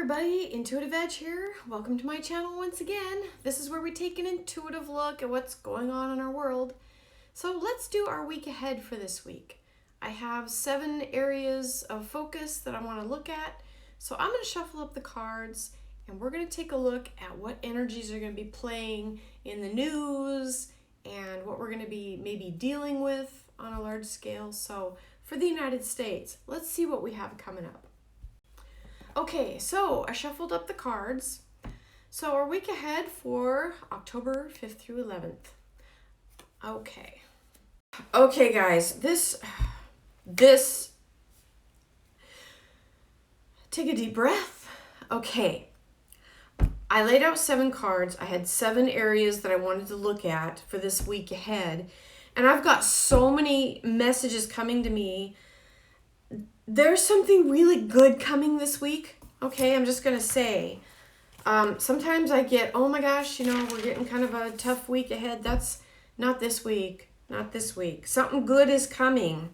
everybody, Intuitive Edge here. Welcome to my channel once again. This is where we take an intuitive look at what's going on in our world. So let's do our week ahead for this week. I have 7 areas of focus that I want to look at. So I'm going to shuffle up the cards and we're going to take a look at what energies are going to be playing in the news and what we're going to be maybe dealing with on a large scale. So for the United States, let's see what we have coming up. Okay, so I shuffled up the cards. So our week ahead for October 5th through 11th. Okay guys, this, take a deep breath. Okay, I laid out 7 cards. I had 7 areas that I wanted to look at for this week ahead. And I've got so many messages coming to me. There's something really good coming this week. Okay, I'm just going to say, sometimes I get, oh my gosh, we're getting kind of a tough week ahead. That's not this week, not this week. Something good is coming.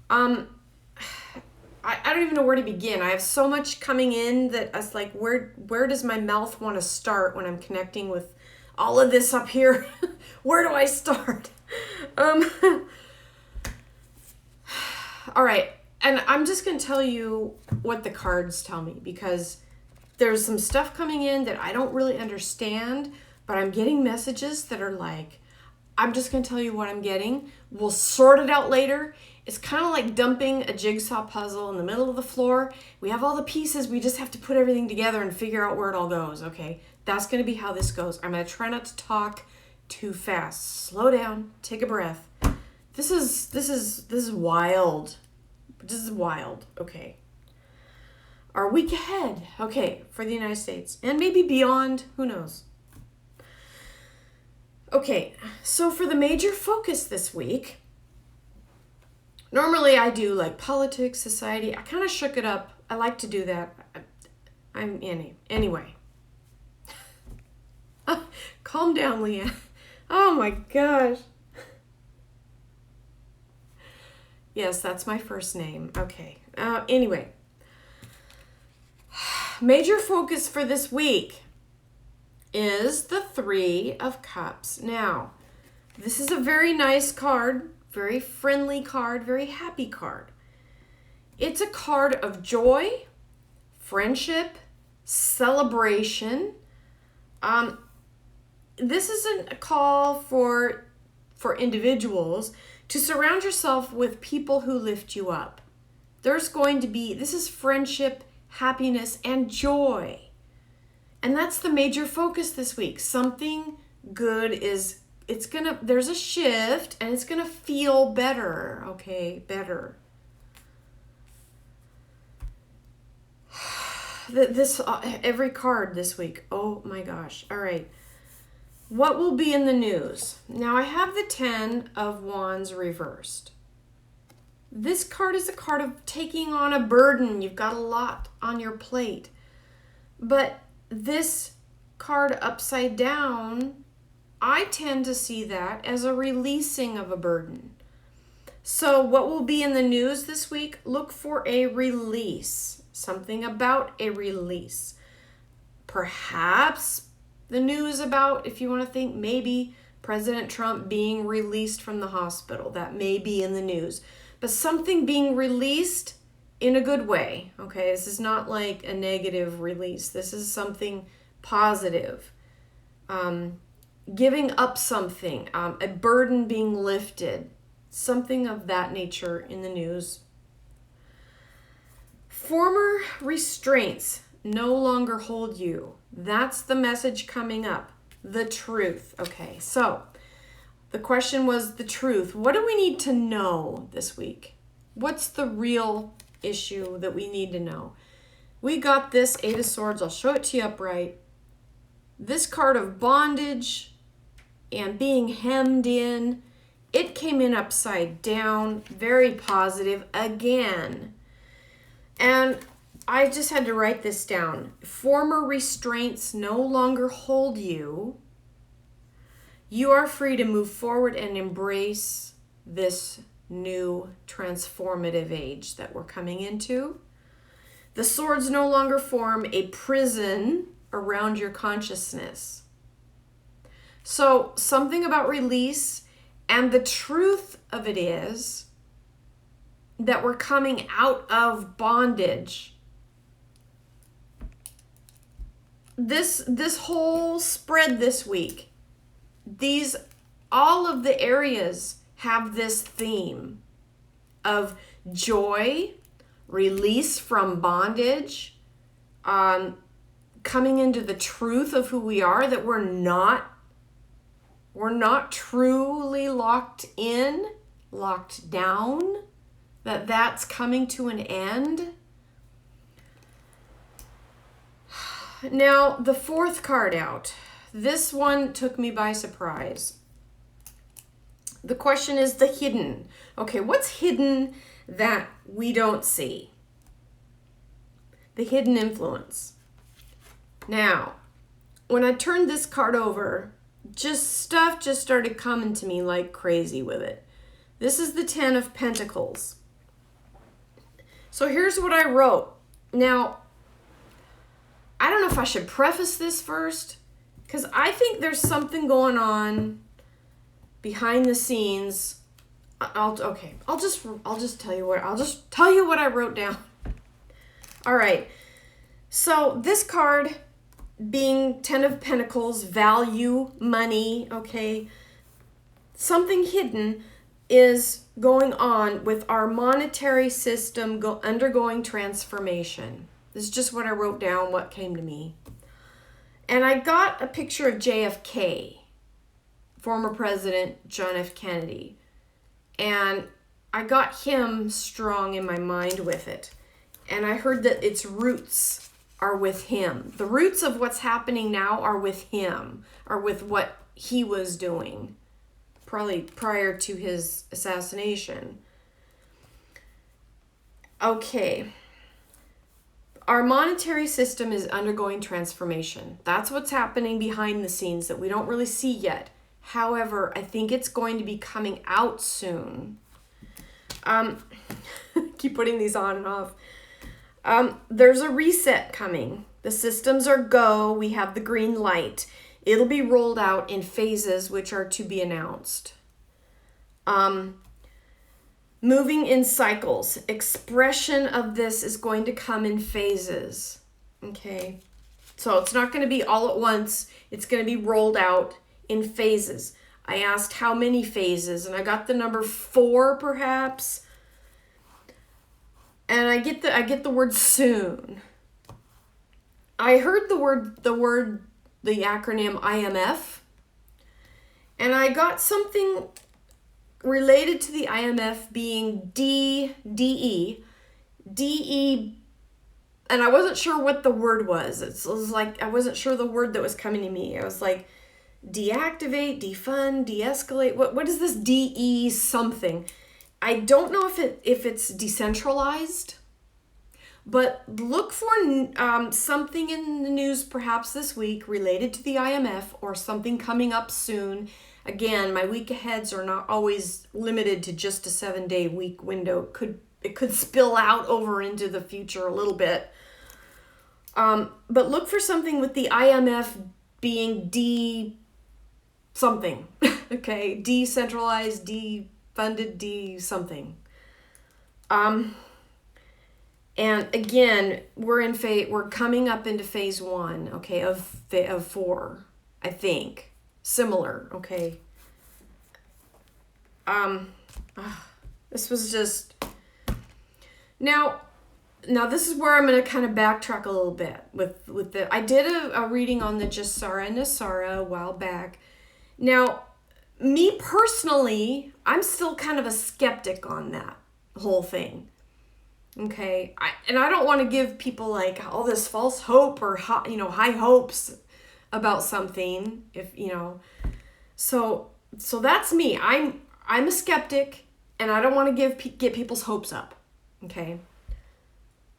I don't even know where to begin. I have so much coming in that I was like, where does my mouth want to start when I'm connecting with all of this up here? Where do I start? All right. And I'm just going to tell you what the cards tell me, because there's some stuff coming in that I don't really understand, but I'm getting messages that are like, I'm just going to tell you what I'm getting. We'll sort it out later. It's kind of like dumping a jigsaw puzzle in the middle of the floor. We have all the pieces. We just have to put everything together and figure out where it all goes. Okay, that's going to be how this goes. I'm going to try not to talk too fast. Slow down. Take a breath. This is wild. This is wild. Okay. Our week ahead. Okay, for the United States. And maybe beyond. Who knows? Okay, so for the major focus this week, normally I do like politics, society. I kind of shook it up. I like to do that. Anyway. Calm down, Leanne. Oh my gosh. Yes, that's my first name. Okay. Anyway. Major focus for this week is the 3 of Cups. Now, this is a very nice card, very friendly card, very happy card. It's a card of joy, friendship, celebration. This isn't a call for individuals to surround yourself with people who lift you up. This is friendship, happiness, and joy. And that's the major focus this week. Something good there's a shift and it's gonna feel better, okay, better. Every card this week, oh my gosh, all right. What will be in the news? Now I have the 10 of Wands reversed. This card is a card of taking on a burden. You've got a lot on your plate. But this card upside down, I tend to see that as a releasing of a burden. So what will be in the news this week? Look for a release. Something about a release. Perhaps the news about, if you want to think, maybe President Trump being released from the hospital. That may be in the news. But something being released in a good way. Okay, this is not like a negative release. This is something positive. Giving up something. A burden being lifted. Something of that nature in the news. Former restraints no longer hold you. That's the message coming up. The truth. Okay, so the question was the truth. What do we need to know this week? What's the real issue that we need to know? We got this 8 of Swords. I'll show it to you upright. This card of bondage and being hemmed in. It came in upside down. Very positive again. And I just had to write this down. Former restraints no longer hold you. You are free to move forward and embrace this new transformative age that we're coming into. The swords no longer form a prison around your consciousness. So something about release, and the truth of it is that we're coming out of bondage. This whole spread this week, all of the areas have this theme of joy, release from bondage, coming into the truth of who we are, that we're not truly locked in, locked down, that's coming to an end. Now, the fourth card out. This one took me by surprise. The question is the hidden. Okay, what's hidden that we don't see? The hidden influence. Now, when I turned this card over, stuff just started coming to me like crazy with it. This is the 10 of Pentacles. So here's what I wrote. Now, I don't know if I should preface this first, because I think there's something going on behind the scenes. I'll just tell you what I wrote down. All right. So this card being 10 of Pentacles, value, money, okay? Something hidden is going on with our monetary system undergoing transformation. This is just what I wrote down, what came to me. And I got a picture of JFK, former President John F. Kennedy. And I got him strong in my mind with it. And I heard that its roots are with him. The roots of what's happening now are with him, are with what he was doing, probably prior to his assassination. Okay. Our monetary system is undergoing transformation. That's what's happening behind the scenes that we don't really see yet. However, I think it's going to be coming out soon. Keep putting these on and off. There's a reset coming. The systems are go. We have the green light. It'll be rolled out in phases, which are to be announced. Moving in cycles. Expression of this is going to come in phases. Okay. So it's not going to be all at once. It's going to be rolled out in phases. I asked how many phases, and I got the number 4 perhaps. And I get the word soon. I heard the acronym IMF, and I got something related to the IMF being DE, and I wasn't sure what the word was. It was like, I wasn't sure the word that was coming to me. I was like, deactivate, defund, de-escalate. What is this DE something? I don't know if it's decentralized, but look for something in the news perhaps this week related to the IMF, or something coming up soon. Again, my week aheads are not always limited to just a 7-day week window. It could spill out over into the future a little bit. But look for something with the IMF being something. Okay, decentralized, defunded, something. And again, we're coming up into phase 1, okay, of 4, I think. Similar, okay. This was just now this is where I'm going to kind of backtrack a little bit with the I did a reading on the Jasara and Nasara a while back. Now, me personally, I'm still kind of a skeptic on that whole thing. Okay, I don't want to give people like all this false hope or high hopes about something, so that's me. I'm a skeptic, and I don't want to get people's hopes up. Okay,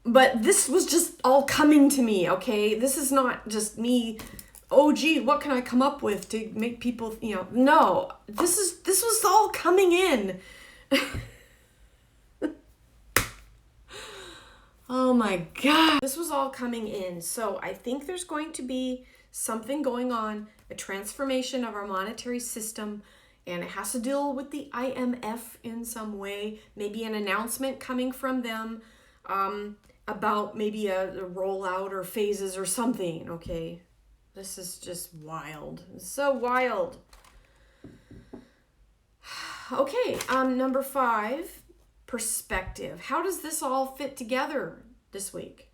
but this was just all coming to me. Okay, this is not just me. Oh gee, what can I come up with to make people no, this was all coming in. Oh my God. This was all coming in. So I think there's going to be something going on, a transformation of our monetary system, and it has to deal with the IMF in some way, maybe an announcement coming from them about maybe a rollout or phases or something, okay? This is just wild. It's so wild. Okay, number 5, perspective. How does this all fit together this week?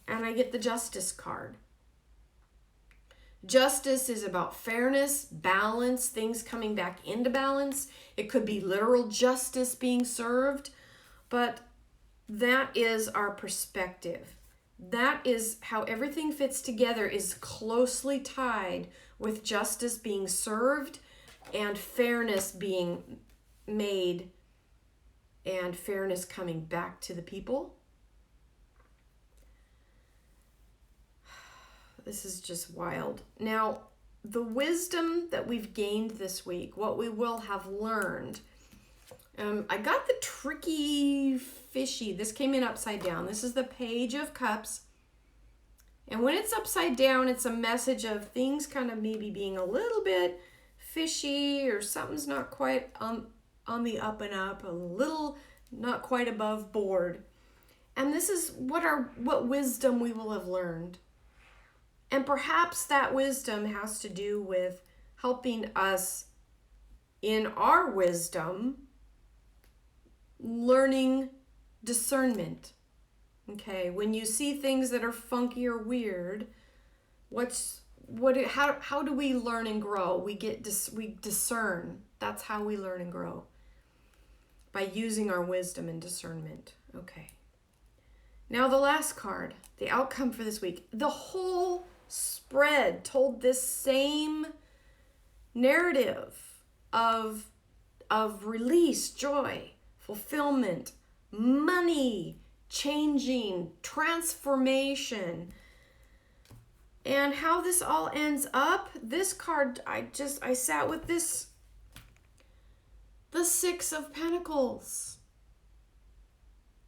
And I get the justice card. Justice is about fairness, balance, things coming back into balance. It could be literal justice being served, but that is our perspective. That is how everything fits together, is closely tied with justice being served and fairness being made and fairness coming back to the people. This is just wild. Now, the wisdom that we've gained this week, what we will have learned, I got the tricky fishy. This came in upside down. This is the Page of Cups. And when it's upside down, it's a message of things kind of maybe being a little bit fishy, or something's not quite on the up and up, a little not quite above board. And this is what wisdom we will have learned. And perhaps that wisdom has to do with helping us in our wisdom, learning discernment. Okay, when you see things that are funky or weird, how do we learn and grow? We discern. That's how we learn and grow. By using our wisdom and discernment. Okay. Now the last card, the outcome for this week. The whole spread told this same narrative of release, joy, fulfillment, money, changing, transformation. And how this all ends up, this card, I sat with this, the 6 of Pentacles.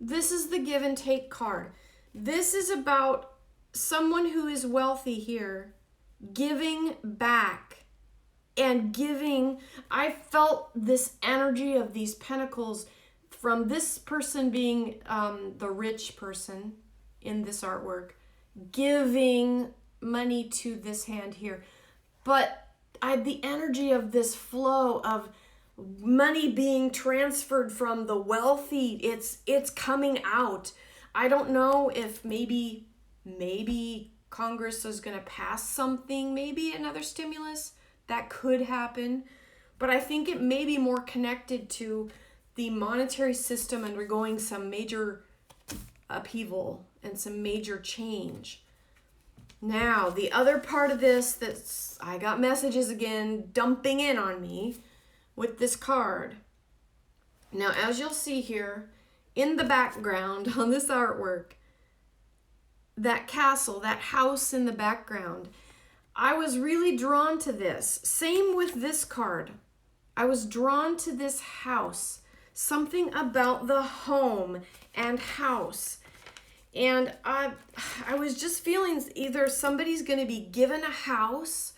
This is the give and take card. This is about someone who is wealthy here, giving back and giving. I felt this energy of these pentacles from this person being the rich person in this artwork, giving money to this hand here. But the energy of this flow of money being transferred from the wealthy, it's coming out. I don't know if maybe Congress is going to pass something, maybe another stimulus. That could happen. But I think it may be more connected to the monetary system undergoing some major upheaval and some major change. Now, the other part of this, I got messages again dumping in on me with this card. Now, as you'll see here, in the background on this artwork, that castle, that house in the background, I was really drawn to this. Same with this card. I was drawn to this house. Something about the home and house. And I was just feeling either somebody's going to be given a house,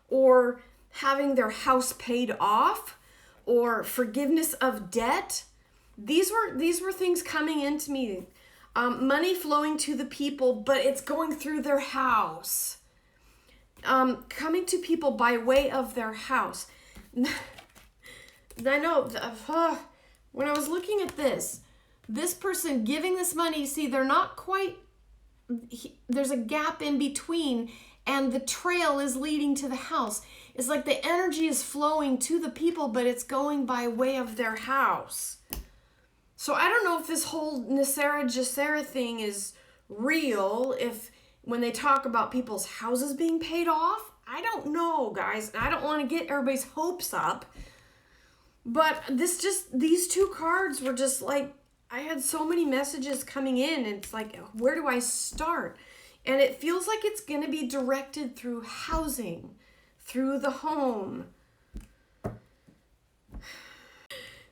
or having their house paid off, or forgiveness of debt. These were things coming into me. Money flowing to the people, but it's going through their house. Coming to people by way of their house. I know, when I was looking at this person giving this money, see, they're not quite, there's a gap in between, and the trail is leading to the house. It's like the energy is flowing to the people, but it's going by way of their house. So I don't know if this whole Nisera Jacera thing is real, if when they talk about people's houses being paid off. I don't know, guys. I don't want to get everybody's hopes up. But these 2 cards were just like, I had so many messages coming in, and it's like, where do I start? And it feels like it's going to be directed through housing, through the home.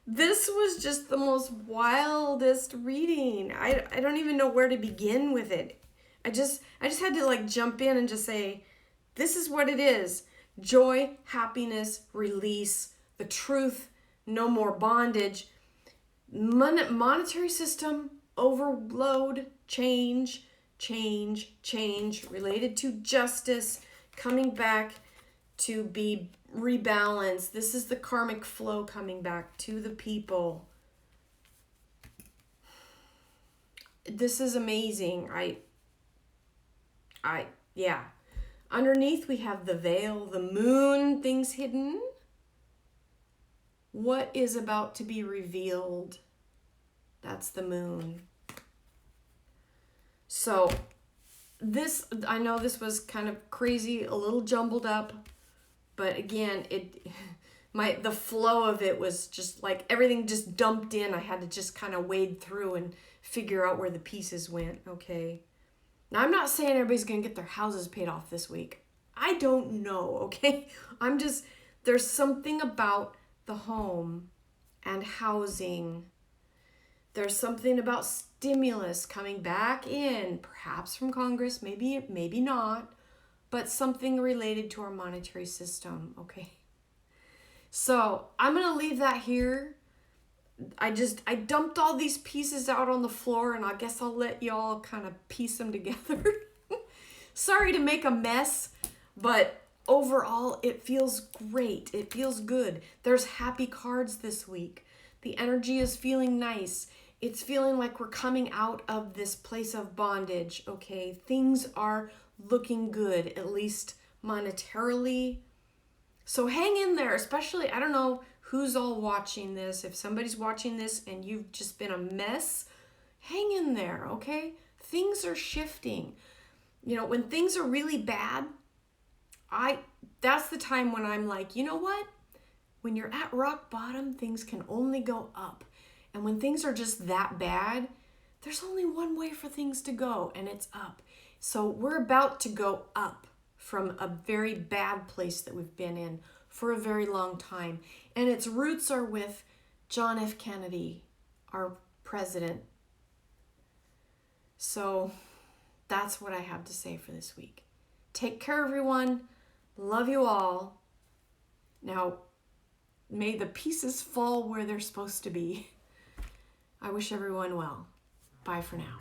This was just the most wildest reading. I don't even know where to begin with it. I just had to like jump in and just say, this is what it is. Joy, happiness, release, the truth, no more bondage. Monetary system, overload, change, related to justice, coming back to be rebalanced. This is the karmic flow coming back to the people. This is amazing. Yeah. Underneath we have the veil, the moon, things hidden. What is about to be revealed? That's the moon. So this, I know this was kind of crazy, a little jumbled up, but again, the flow of it was just like everything just dumped in. I had to just kind of wade through and figure out where the pieces went, okay? Now, I'm not saying everybody's going to get their houses paid off this week. I don't know, okay? There's something about the home and housing. There's something about stimulus coming back in, perhaps from Congress, maybe not, but something related to our monetary system, okay? So I'm going to leave that here. I dumped all these pieces out on the floor, and I guess I'll let y'all kind of piece them together. Sorry to make a mess, but overall, it feels great. It feels good. There's happy cards this week. The energy is feeling nice. It's feeling like we're coming out of this place of bondage, okay? Things are looking good, at least monetarily. So hang in there, especially, I don't know who's all watching this. If somebody's watching this and you've just been a mess, hang in there, okay? Things are shifting. You know, when things are really bad, that's the time when I'm like, you know what? When you're at rock bottom, things can only go up. And when things are just that bad, there's only one way for things to go, and it's up. So we're about to go up from a very bad place that we've been in for a very long time. And its roots are with John F. Kennedy, our president. So that's what I have to say for this week. Take care, everyone. Love you all. Now, may the pieces fall where they're supposed to be. I wish everyone well. Bye for now.